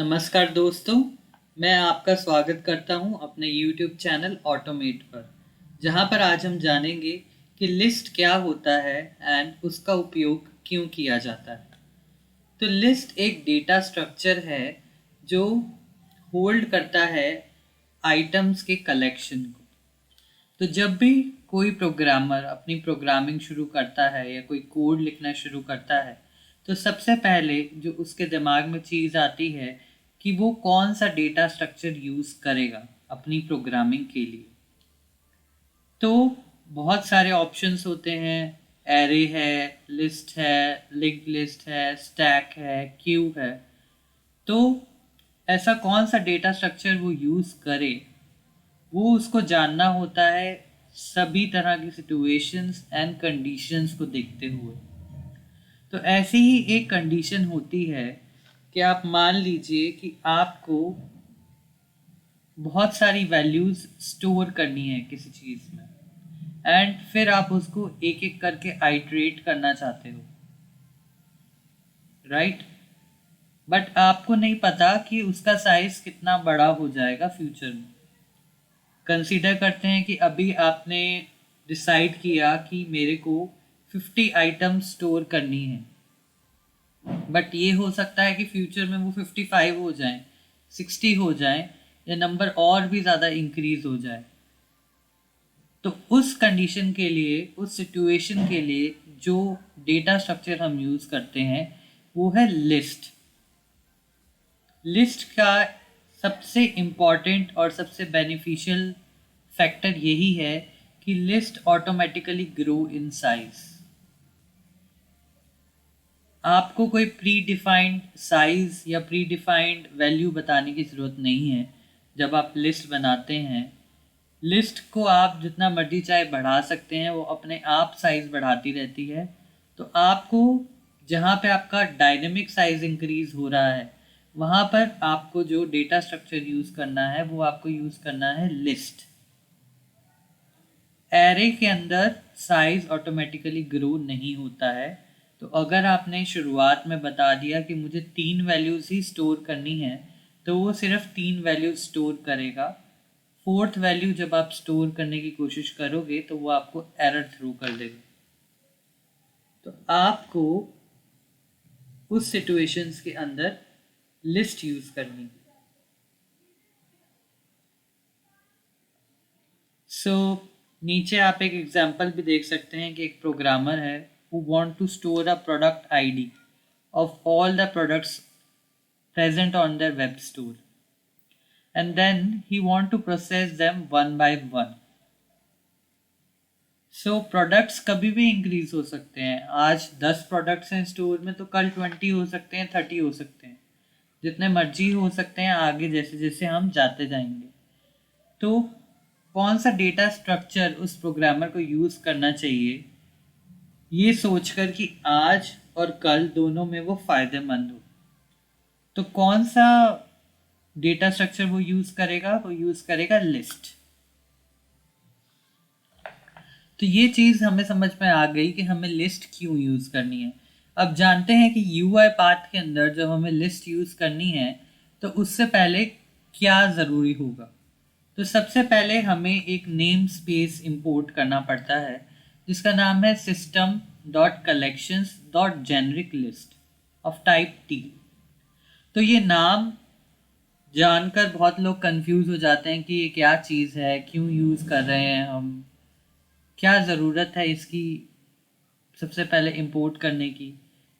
नमस्कार दोस्तों, मैं आपका स्वागत करता हूं अपने YouTube चैनल ऑटोमेट पर, जहां पर आज हम जानेंगे कि लिस्ट क्या होता है एंड उसका उपयोग क्यों किया जाता है। तो लिस्ट एक डेटा स्ट्रक्चर है जो होल्ड करता है आइटम्स के कलेक्शन को। तो जब भी कोई प्रोग्रामर अपनी प्रोग्रामिंग शुरू करता है या कोई कोड लिखना शुरू करता है, तो सबसे पहले जो उसके दिमाग में चीज़ आती है कि वो कौन सा डेटा स्ट्रक्चर यूज़ करेगा अपनी प्रोग्रामिंग के लिए। तो बहुत सारे ऑप्शंस होते हैं, एरे है, लिस्ट है, लिंक लिस्ट है, स्टैक है, क्यू है। तो ऐसा कौन सा डेटा स्ट्रक्चर वो यूज़ करे, वो उसको जानना होता है सभी तरह की सिचुएशंस एंड कंडीशंस को देखते हुए। तो ऐसी ही एक कंडीशन होती है कि आप मान लीजिए कि आपको बहुत सारी वैल्यूज़ स्टोर करनी है किसी चीज़ में एंड फिर आप उसको एक एक करके आइटरेट करना चाहते हो, राइट। बट आपको नहीं पता कि उसका साइज़ कितना बड़ा हो जाएगा फ्यूचर में। कंसीडर करते हैं कि अभी आपने डिसाइड किया कि मेरे को 50 आइटम स्टोर करनी है, बट ये हो सकता है कि फ्यूचर में वो 55 हो जाए, 60 हो जाए, या नंबर और भी ज़्यादा इंक्रीज हो जाए। तो उस कंडीशन के लिए, उस सिचुएशन के लिए जो डेटा स्ट्रक्चर हम यूज़ करते हैं वो है लिस्ट। लिस्ट का सबसे इम्पॉर्टेंट और सबसे बेनिफिशियल फैक्टर यही है कि list automatically grow in size. आपको कोई प्री डिफाइंड साइज या प्री डिफाइंड वैल्यू बताने की ज़रूरत नहीं है। जब आप लिस्ट बनाते हैं, लिस्ट को आप जितना मर्जी चाहे बढ़ा सकते हैं, वो अपने आप साइज़ बढ़ाती रहती है। तो आपको जहाँ पे आपका डायनेमिक साइज़ इंक्रीज़ हो रहा है, वहाँ पर आपको जो डेटा स्ट्रक्चर यूज़ करना है वो आपको यूज़ करना है लिस्ट। एरे के अंदर साइज़ ऑटोमेटिकली ग्रो नहीं होता है। तो अगर आपने शुरुआत में बता दिया कि मुझे 3 वैल्यूज़ ही स्टोर करनी है, तो वो सिर्फ 3 वैल्यूज़ स्टोर करेगा। फोर्थ वैल्यू जब आप स्टोर करने की कोशिश करोगे तो वो आपको एरर थ्रो कर देगा। तो आपको उस सिचुएशंस के अंदर लिस्ट यूज़ करनी है। नीचे आप एक एग्जांपल भी देख सकते हैं कि एक प्रोग्रामर है who want to store a product ID of all the products present on their web store, and then he want to process them one by one. Products कभी भी इंक्रीज हो सकते हैं। आज 10 प्रोडक्ट्स हैं स्टोर में, तो कल 20 हो सकते हैं, 30 हो सकते हैं, जितने मर्जी हो सकते हैं आगे जैसे जैसे हम जाते जाएंगे। तो कौन सा डेटा स्ट्रक्चर उस प्रोग्रामर को यूज़ करना चाहिए, ये सोचकर कि आज और कल दोनों में वो फ़ायदेमंद हो। तो कौन सा डेटा स्ट्रक्चर वो यूज़ करेगा? वो यूज़ करेगा लिस्ट। तो ये चीज़ हमें समझ में आ गई कि हमें लिस्ट क्यों यूज़ करनी है। अब जानते हैं कि UI पाथ के अंदर जब हमें लिस्ट यूज़ करनी है तो उससे पहले क्या ज़रूरी होगा। तो सबसे पहले हमें एक नेम स्पेस इंपोर्ट करना पड़ता है जिसका नाम है system.collections.generic_list ऑफ टाइप T। तो ये नाम जानकर बहुत लोग कंफ्यूज हो जाते हैं कि ये क्या चीज़ है, क्यों यूज़ कर रहे हैं हम, क्या ज़रूरत है इसकी सबसे पहले इंपोर्ट करने की।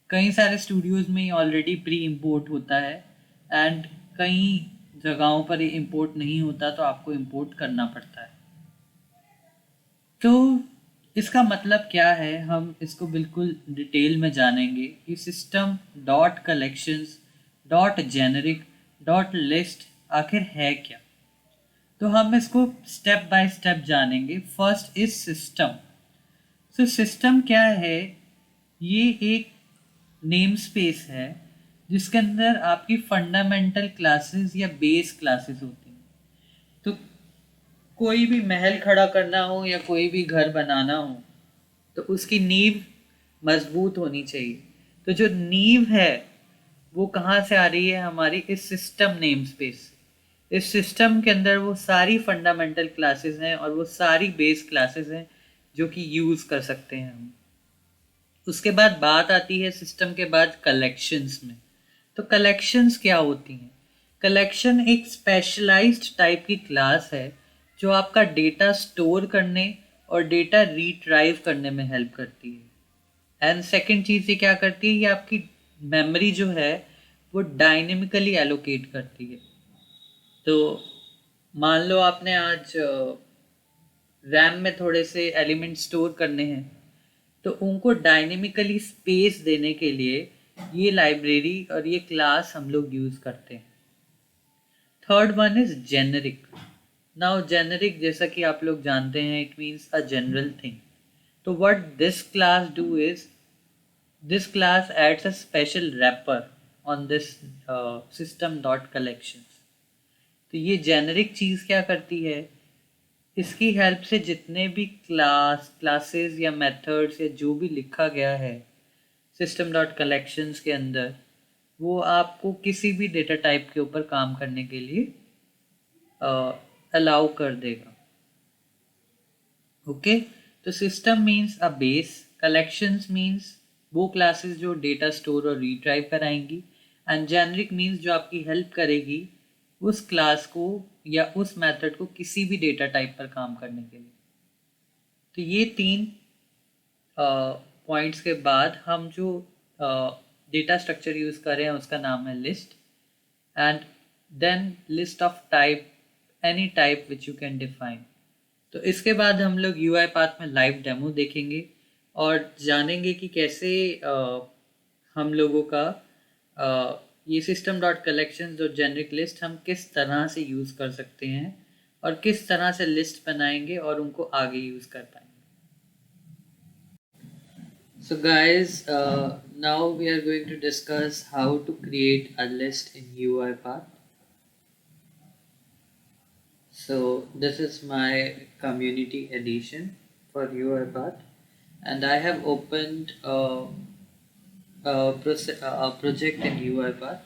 कई सारे स्टूडियोज़ में ये ऑलरेडी प्री इंपोर्ट होता है एंड कई जगहों पर ये इंपोर्ट नहीं होता, तो आपको इंपोर्ट करना पड़ता है। तो इसका मतलब क्या है, हम इसको बिल्कुल डिटेल में जानेंगे कि system.collections.generic.list आखिर है क्या। तो हम इसको स्टेप बाय स्टेप जानेंगे। First is system. सिस्टम क्या है? ये एक नेम स्पेस है जिसके अंदर आपकी फंडामेंटल क्लासेस या बेस क्लासेस होती हैं। तो कोई भी महल खड़ा करना हो या कोई भी घर बनाना हो तो उसकी नींव मजबूत होनी चाहिए। तो जो नींव है वो कहाँ से आ रही है, हमारी इस सिस्टम नेम स्पेस से। इस सिस्टम के अंदर वो सारी फंडामेंटल क्लासेस हैं और वो सारी बेस क्लासेस हैं जो कि यूज़ कर सकते हैं हम। उसके बाद बात आती है सिस्टम के बाद कलेक्शंस में। तो कलेक्शंस क्या होती हैं? कलेक्शन एक स्पेशलाइज्ड टाइप की क्लास है जो आपका डेटा स्टोर करने और डेटा रिट्राइव करने में हेल्प करती है। एंड सेकंड चीज़ ये क्या करती है, ये आपकी मेमोरी जो है वो डायनेमिकली एलोकेट करती है। तो मान लो आपने आज रैम में थोड़े से एलिमेंट स्टोर करने हैं, तो उनको डायनेमिकली स्पेस देने के लिए ये लाइब्रेरी और ये क्लास हम लोग यूज़ करते हैं। Third one is generic. Now generic जैसा कि आप लोग जानते हैं, it means a general thing. तो what this class do is, this class adds a special wrapper on this system dot collections। तो ये जेनरिक चीज़ क्या करती है, इसकी हेल्प से जितने भी क्लासेस या मेथड्स या जो भी लिखा गया है सिस्टम डॉट कलेक्शंस के अंदर, वो आपको किसी भी डेटा टाइप के ऊपर काम करने के लिए अलाउ कर देगा। ओके, तो system means a base, collections means वो क्लासेस जो डेटा स्टोर और रिट्राइव कराएंगी, एंड जेनरिक मीन्स जो आपकी हेल्प करेगी उस क्लास को या उस मेथड को किसी भी डेटा टाइप पर काम करने के लिए। तो ये तीन पॉइंट्स के बाद हम जो डेटा स्ट्रक्चर यूज़ कर रहे हैं उसका नाम है list, and then list of type, any type which you can define. तो इसके बाद हम लोग UI पाथ में लाइव डेमो देखेंगे और जानेंगे कि कैसे हम लोगों का ये सिस्टम डॉट कलेक्शन और जेनरिक लिस्ट हम किस तरह से यूज़ कर सकते हैं और किस तरह से लिस्ट बनाएंगे और उनको आगे यूज़ कर पाएंगे। So guys, now we are going to discuss how to create a list in UiPath. So this is my community edition for UiPath, and I have opened a project in UiPath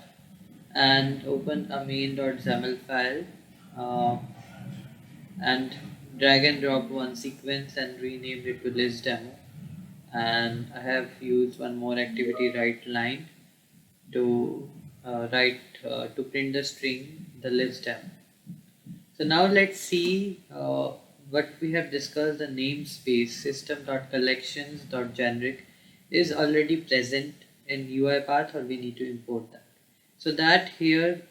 and opened a main.xaml file and drag and drop one sequence and renamed it to list demo. And I have used one more activity write line to to print the string the list demo. So now let's see what we have discussed. The namespace system.collections.generic is already present in UiPath, or we need to import that. So that here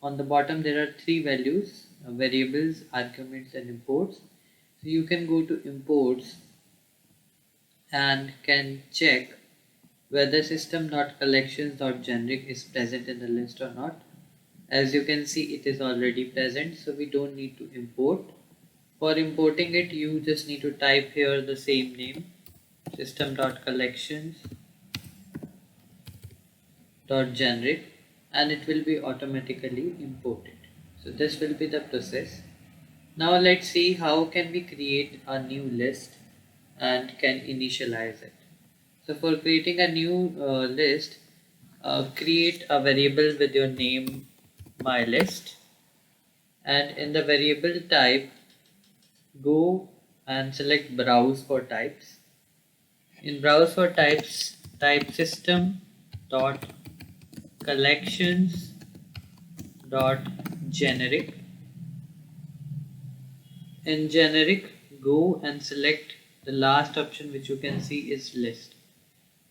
on the bottom there are three values, variables, arguments and imports. So you can go to imports and can check whether system.collections.generic is present in the list or not. As you can see, it is already present, so we don't need to import. For importing it, you just need to type here the same name, system.collections.generic, and it will be automatically imported. So this will be the process. Now let's see how can we create a new list and can initialize it. So for creating a new list, create a variable with your name mylist, and in the variable type go and select browse for types. In browse for types, type system dot collections dot generic. In generic, go and select the last option which you can see is list.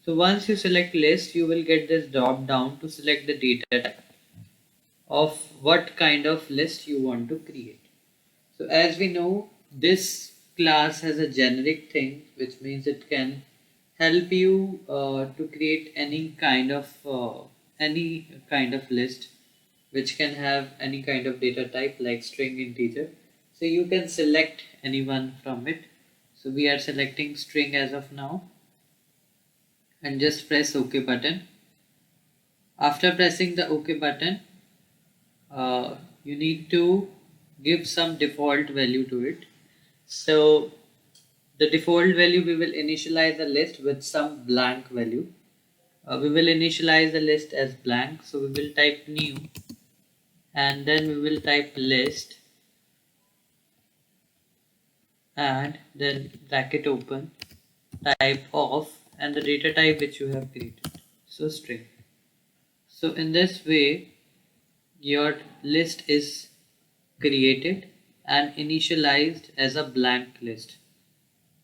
So once you select list, you will get this drop down to select the data type of what kind of list you want to create. So as we know, this class has a generic thing, which means it can help you to create any kind of list which can have any kind of data type like string, integer. So you can select any one from it. So we are selecting string as of now, and just press OK button. After pressing the OK button, you need to give some default value to it. So the default value, we will initialize the list with some blank value. we will initialize the list as blank, so we will type new and then we will type list and then bracket open, type of and the data type which you have created, so string. So in this way your list is created and initialized as a blank list.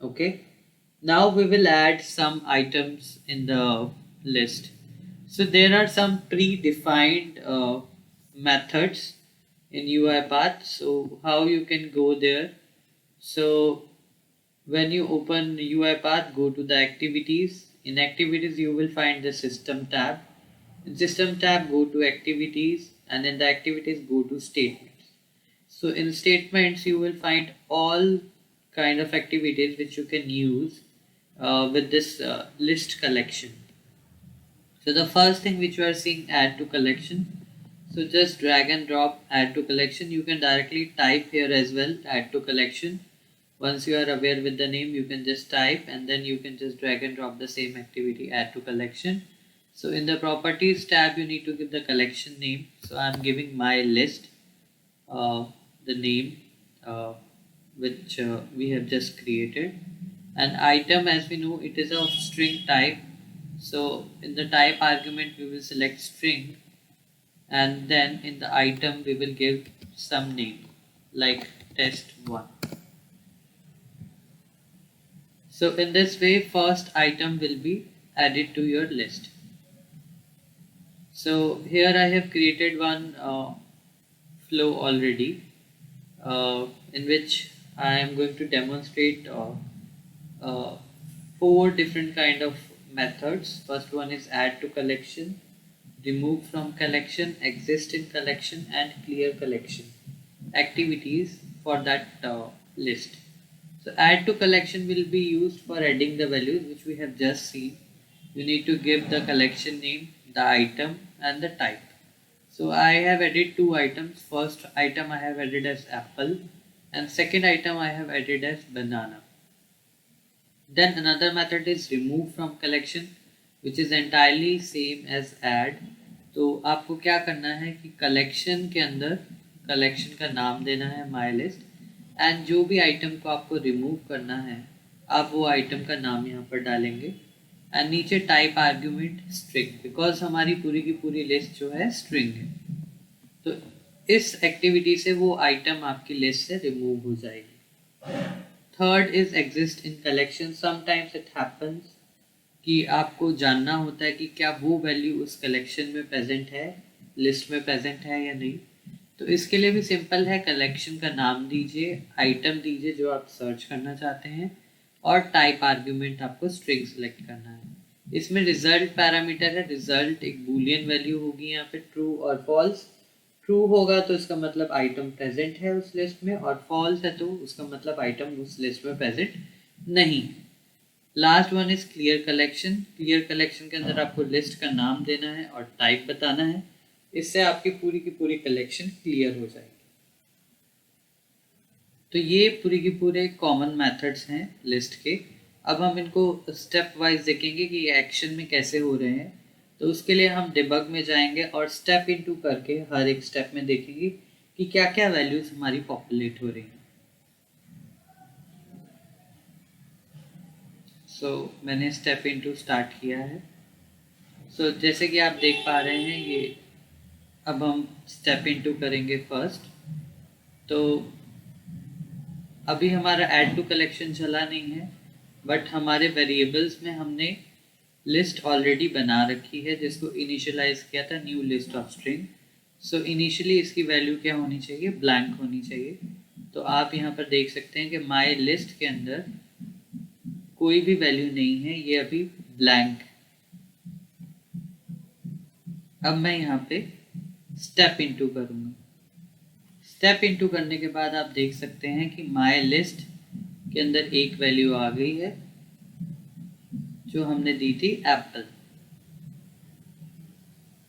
Okay, now we will add some items in the list. So there are some predefined methods in UiPath. So how you can go there? So when you open UiPath, go to the activities. In activities, you will find the system tab. In system tab, go to activities, and in the activities, go to statements. So in statements, you will find all kind of activities which you can use with this list collection. So the first thing which you are seeing, add to collection. So just drag and drop add to collection. You can directly type here as well, add to collection. Once you are aware with the name, you can just type and then you can just drag and drop the same activity, add to collection. So in the properties tab, you need to give the collection name. So I'm giving my list the name which we have just created. And item, as we know, it is of string type. So in the type argument, we will select string, and then in the item, we will give some name like test1. So in this way, first item will be added to your list. So here I have created one flow already in which I am going to demonstrate 4 different kind of methods. First one is add to collection, remove from collection, exist in collection, and clear collection activities for that list. So add to collection will be used for adding the values which we have just seen. You need to give the collection name, the item, and the type. So I have added 2 items. First item I have added as apple, and second item I have added as banana. Then another method is remove from collection, which is entirely same as add. तो आपको क्या करना है कि collection के अंदर collection का नाम देना है माई लिस्ट, एंड जो भी आइटम को आपको रिमूव करना है आप वो आइटम का नाम यहाँ पर डालेंगे, एंड नीचे टाइप आर्ग्यूमेंट स्ट्रिंग, बिकॉज हमारी पूरी की पूरी लिस्ट जो है स्ट्रिंग है। तो इस एक्टिविटी से वो आइटम आपकी लिस्ट से रिमूव हो जाएगी। Third is exist in collection. Sometimes it happens कि आपको जानना होता है कि क्या वो वैल्यू उस कलेक्शन में प्रेजेंट है, लिस्ट में प्रेजेंट है या नहीं। तो इसके लिए भी सिंपल है, कलेक्शन का नाम दीजिए, आइटम दीजिए जो आप सर्च करना चाहते हैं, और टाइप आर्ग्यूमेंट आपको स्ट्रिंग सेलेक्ट करना है। इसमें रिजल्ट पैरामीटर है, रिजल्ट एक बूलियन वैल्यू होगी यहाँ पे, ट्रू और फॉल्स। ट्रू होगा तो इसका मतलब आइटम प्रेजेंट है उस लिस्ट में, और फॉल्स है तो उसका मतलब आइटम उस लिस्ट में प्रेजेंट नहीं। Last one is clear collection. Clear collection के अंदर आपको लिस्ट का नाम देना है और टाइप बताना है, इससे आपकी पूरी की पूरी कलेक्शन क्लियर हो जाएगी। तो ये पूरी की पूरे कॉमन मेथड्स हैं लिस्ट के। अब हम इनको स्टेप वाइज देखेंगे कि ये एक्शन में कैसे हो रहे हैं। तो उसके लिए हम डिबग में जाएंगे और स्टेप इनटू करके हर एक स्टेप में देखेंगे कि क्या क्या वैल्यूज हमारी पॉपुलेट हो रही हैं। सो मैंने स्टेप इनटू स्टार्ट किया है। सो जैसे कि आप देख पा रहे हैं, ये अब हम स्टेप इनटू करेंगे फर्स्ट। तो अभी हमारा ऐड टू कलेक्शन चला नहीं है, बट हमारे वेरिएबल्स में हमने लिस्ट ऑलरेडी बना रखी है जिसको इनिशियलाइज किया था new list of string. So initially इसकी वैल्यू क्या होनी चाहिए, ब्लैंक होनी चाहिए। तो आप यहाँ पर देख सकते हैं कि माई लिस्ट के अंदर कोई भी वैल्यू नहीं है, ये अभी ब्लैंक। अब मैं यहाँ पे स्टेप इनटू करूँगा। स्टेप इनटू करने के बाद आप देख सकते हैं कि माई लिस्ट के अंदर एक वैल्यू आ गई है जो हमने दी थी एप्पल।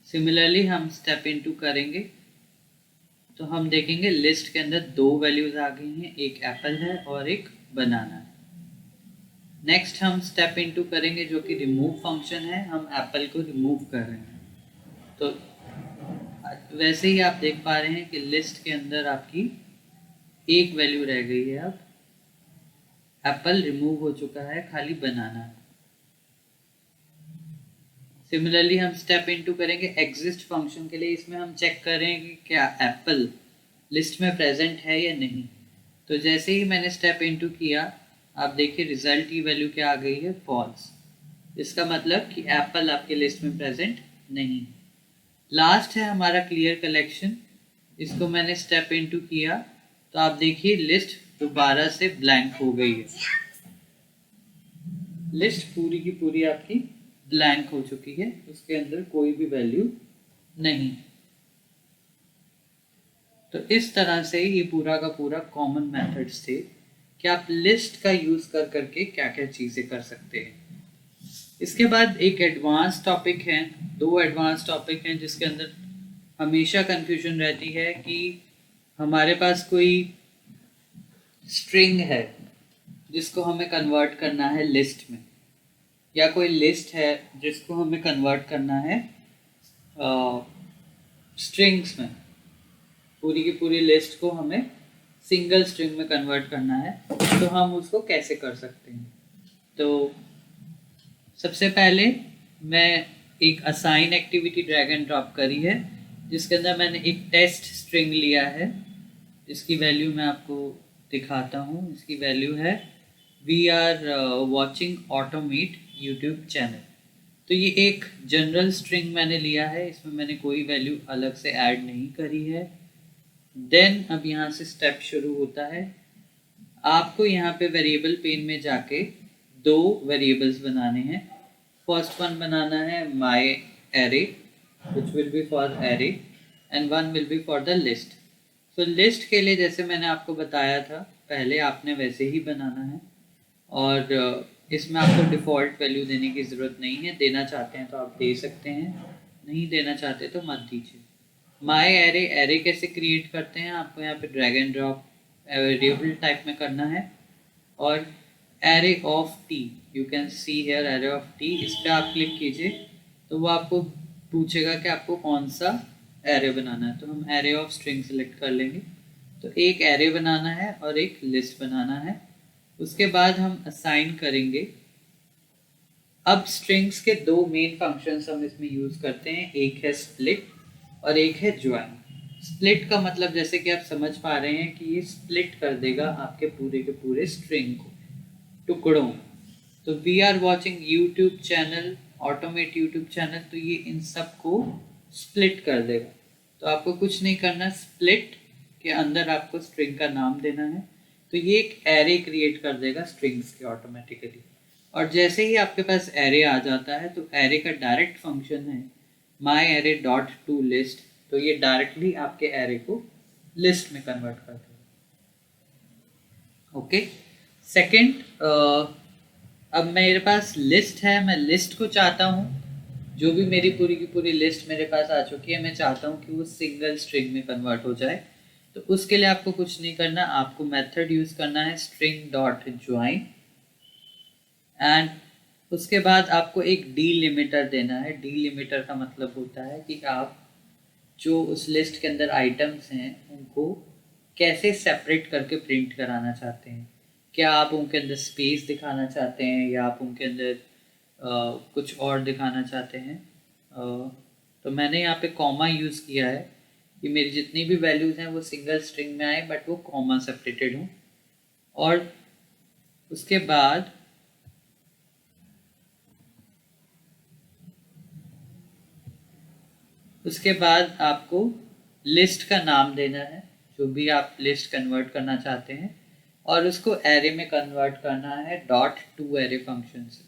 सिमिलरली हम स्टेप इनटू करेंगे तो हम देखेंगे लिस्ट के अंदर 2 वैल्यूज आ गई हैं, एक एप्पल है और एक बनाना है। नेक्स्ट हम स्टेप इनटू करेंगे जो कि रिमूव फंक्शन है। हम एप्पल को रिमूव कर रहे हैं। तो वैसे ही आप देख पा रहे हैं कि लिस्ट के अंदर आपकी एक वैल्यू रह गई है। अब एप्पल रिमूव हो चुका है, खाली बनाना है। सिमिलरली हम स्टेप इनटू करेंगे एग्जिस्ट फंक्शन के लिए। इसमें हम चेक करेंगे कि क्या एप्पल लिस्ट में प्रेजेंट है या नहीं। तो जैसे ही मैंने स्टेप इनटू किया, आप देखिए रिजल्ट की वैल्यू क्या आ गई है, फॉल्स। इसका मतलब कि एप्पल आपके लिस्ट में प्रेजेंट नहीं। लास्ट है हमारा क्लियर कलेक्शन। इसको मैंने स्टेप इनटू किया तो आप देखिए लिस्ट दोबारा से ब्लैंक हो गई है। लिस्ट पूरी की पूरी आपकी ब्लैंक हो चुकी है, उसके अंदर कोई भी वैल्यू नहीं। तो इस तरह से ये पूरा का पूरा कॉमन मेथड्स थे कि आप लिस्ट का यूज कर करके क्या क्या चीजें कर सकते हैं। इसके बाद एक एडवांस टॉपिक है, दो एडवांस टॉपिक हैं जिसके अंदर हमेशा कंफ्यूजन रहती है कि हमारे पास कोई स्ट्रिंग है जिसको हमें कन्वर्ट करना है लिस्ट में, या कोई लिस्ट है जिसको हमें कन्वर्ट करना है स्ट्रिंग्स में। पूरी की पूरी लिस्ट को हमें सिंगल स्ट्रिंग में कन्वर्ट करना है, तो हम उसको कैसे कर सकते हैं। तो सबसे पहले मैं एक assign activity drag and drop करी है, जिसके अंदर मैंने एक टेस्ट स्ट्रिंग लिया है, जिसकी वैल्यू मैं आपको दिखाता हूँ। इसकी वैल्यू है we are watching automate YouTube channel. तो ये एक जनरल स्ट्रिंग मैंने लिया है, इसमें मैंने कोई वैल्यू अलग से ऐड नहीं करी है। देन अब यहाँ से स्टेप शुरू होता है। आपको यहाँ पे वेरिएबल पेन में जाके दो वेरिएबल्स बनाने हैं। फर्स्ट वन बनाना है माई array, which will be for array, and one will be for the list. तो लिस्ट के लिए जैसे मैंने आपको बताया था पहले, आपने वैसे ही बनाना है, और इसमें आपको डिफ़ॉल्ट वैल्यू देने की ज़रूरत नहीं है। देना चाहते हैं तो आप दे सकते हैं, नहीं देना चाहते तो मत दीजिए। माई एरे, एरे कैसे क्रिएट करते हैं, आपको यहाँ पे drag and drop variable type में करना है। और array of T, you can see here array of T, इस पर आप क्लिक कीजिए तो वो आपको पूछेगा कि आपको कौन सा एरे बनाना है। तो हम एरे ऑफ स्ट्रिंग सेलेक्ट कर लेंगे। तो एक एरे बनाना है और एक लिस्ट बनाना है। उसके बाद हम असाइन करेंगे। अब स्ट्रिंग्स के दो मेन फंक्शंस हम इसमें यूज करते हैं, एक है स्प्लिट और एक है ज्वाइन। स्प्लिट का मतलब जैसे कि आप समझ पा रहे हैं कि ये स्प्लिट कर देगा आपके पूरे के पूरे स्ट्रिंग को टुकड़ों। तो we are watching YouTube channel, automate YouTube channel, तो ये इन सब को स्प्लिट कर देगा। तो आपको कुछ नहीं करना, स्प्लिट के अंदर आपको स्ट्रिंग का नाम देना है। तो ये एक एरे क्रिएट कर देगा स्ट्रिंग्स के ऑटोमेटिकली। और जैसे ही आपके पास एरे आ जाता है तो एरे का डायरेक्ट फंक्शन है माई एरे डॉट टू लिस्ट। तो ये डायरेक्टली आपके एरे को लिस्ट में कन्वर्ट कर देगा। ओके, सेकेंड, अब मेरे पास लिस्ट है, मैं लिस्ट को चाहता हूँ, जो भी मेरी पूरी की पूरी लिस्ट मेरे पास आ चुकी है, मैं चाहता हूँ कि वो सिंगल स्ट्रिंग में कन्वर्ट हो जाए। तो उसके लिए आपको कुछ नहीं करना, आपको मेथड यूज करना है स्ट्रिंग डॉट ज्वाइन, एंड उसके बाद आपको एक डीलिमिटर देना है। डीलिमिटर का मतलब होता है कि आप जो उस लिस्ट के अंदर आइटम्स हैं उनको कैसे सेपरेट करके प्रिंट कराना चाहते हैं। क्या आप उनके अंदर स्पेस दिखाना चाहते हैं या आप उनके अंदर कुछ और दिखाना चाहते हैं। तो मैंने यहाँ पे कॉमा यूज़ किया है कि मेरी जितनी भी वैल्यूज़ हैं वो सिंगल स्ट्रिंग में आए, बट वो कॉमा सेपरेटेड हों। और उसके बाद आपको लिस्ट का नाम देना है, जो भी आप लिस्ट कन्वर्ट करना चाहते हैं, और उसको एरे में कन्वर्ट करना है डॉट टू एरे फंक्शन से।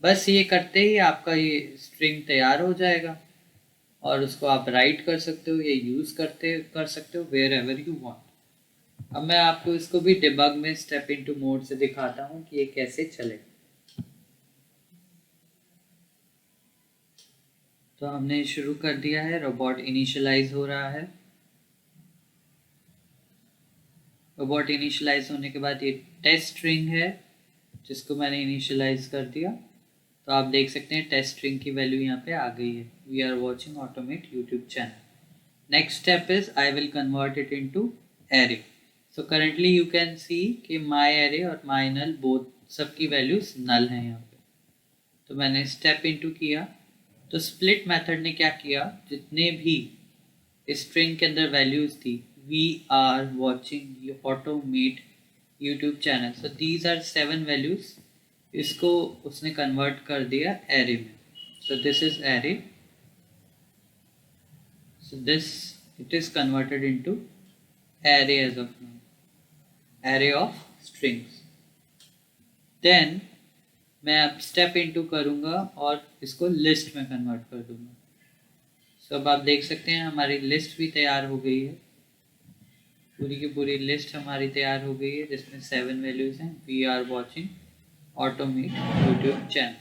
बस ये करते ही आपका ये स्ट्रिंग तैयार हो जाएगा और उसको आप राइट कर सकते हो या यूज़ कर सकते हो वेयर एवर यू वांट। अब मैं आपको इसको भी डिबग में स्टेप इनटू मोड से दिखाता हूँ कि ये कैसे चलेगा। तो हमने शुरू कर दिया है, रोबोट इनिशियलाइज हो रहा है। रोबोट इनिशियलाइज होने के बाद ये टेस्ट स्ट्रिंग है, जिसको मैंने इनिशियलाइज कर दिया। तो आप देख सकते हैं टेस्ट स्ट्रिंग की वैल्यू यहाँ पे आ गई है। We are watching automate YouTube channel. Next step is I will convert it into array. So currently you can see कि माई एरे और माई नल बोथ सबकी वैल्यूज नल हैं यहाँ पे। तो मैंने स्टेप इनटू किया। तो स्प्लिट मेथड ने क्या किया, जितने भी स्ट्रिंग के अंदर वैल्यूज थी, we are watching automate YouTube channel, so these are 7 values, इसको उसने कन्वर्ट कर दिया एरे में। So this is array, so this it is converted into array as of now, array of strings. Then मैं अब step into करूँगा और इसको लिस्ट में कन्वर्ट कर दूंगा। सो अब आप देख सकते हैं हमारी लिस्ट भी तैयार हो गई है। पूरी की पूरी लिस्ट हमारी तैयार हो गई है जिसमें 7 वैल्यूज हैं। We are watching automate YouTube channel.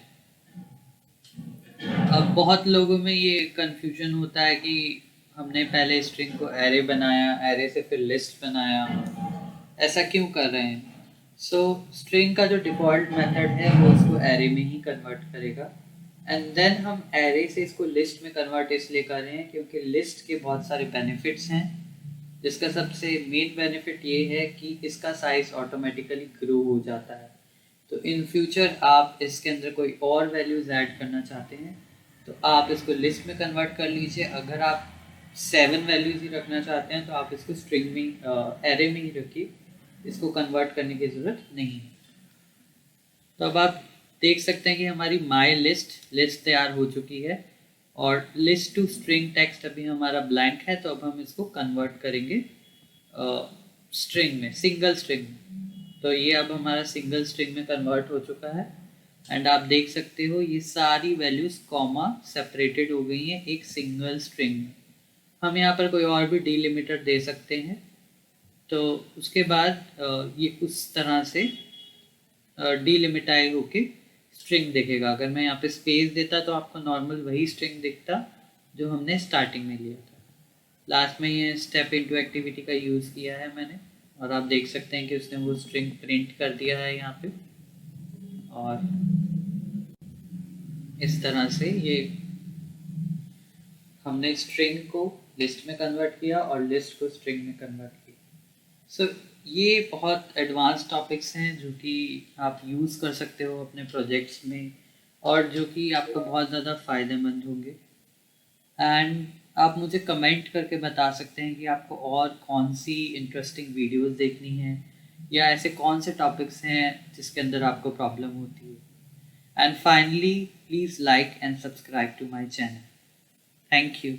अब बहुत लोगों में ये कंफ्यूजन होता है कि हमने पहले स्ट्रिंग को एरे बनाया, एरे से फिर लिस्ट बनाया, ऐसा क्यों कर रहे हैं। सो स्ट्रिंग का जो डिफ़ॉल्ट मेथड है वो इसको एरे में ही कन्वर्ट करेगा, एंड देन हम एरे से इसको लिस्ट में कन्वर्ट इसलिए कर रहे हैं क्योंकि लिस्ट के बहुत सारे बेनिफिट्स हैं, जिसका सबसे मेन बेनिफिट ये है कि इसका साइज ऑटोमेटिकली ग्रो हो जाता है। तो इन फ्यूचर आप इसके अंदर कोई और वैल्यूज़ ऐड करना चाहते हैं तो आप इसको लिस्ट में कन्वर्ट कर लीजिए। अगर आप 7 वैल्यूज़ ही रखना चाहते हैं तो आप इसको स्ट्रिंग में एरे में ही रखिए, इसको कन्वर्ट करने की ज़रूरत नहीं है। तो अब आप देख सकते हैं कि हमारी माई लिस्ट तैयार हो चुकी है और लिस्ट टू स्ट्रिंग टेक्स्ट अभी हमारा ब्लैंक है। तो अब हम इसको कन्वर्ट करेंगे स्ट्रिंग में, सिंगल स्ट्रिंग में। तो ये अब हमारा सिंगल स्ट्रिंग में कन्वर्ट हो चुका है एंड आप देख सकते हो ये सारी वैल्यूज़ कॉमा सेपरेटेड हो गई हैं एक सिंगल स्ट्रिंग में। हम यहाँ पर कोई और भी डिलिमिटर दे सकते हैं। तो उसके बाद ये उस तरह से डिलिमिटाई होके स्ट्रिंग दिखेगा। अगर मैं यहाँ पे स्पेस देता तो आपको नॉर्मल वही स्ट्रिंग दिखता जो हमने स्टार्टिंग में लिया था। लास्ट में ये स्टेप इनटू एक्टिविटी का यूज़ किया है मैंने और आप देख सकते हैं कि उसने वो स्ट्रिंग प्रिंट कर दिया है यहाँ पे। और इस तरह से ये हमने स्ट्रिंग को लिस्ट में कन्वर्ट किया और लिस्ट को स्ट्रिंग में कन्वर्ट किया। सो ये बहुत एडवांस टॉपिक्स हैं जो कि आप यूज़ कर सकते हो अपने प्रोजेक्ट्स में और जो कि आपको बहुत ज़्यादा फ़ायदेमंद होंगे। एंड आप मुझे कमेंट करके बता सकते हैं कि आपको और कौन सी इंटरेस्टिंग वीडियोस देखनी है या ऐसे कौन से टॉपिक्स हैं जिसके अंदर आपको प्रॉब्लम होती है। And finally please like and subscribe to my channel. Thank you.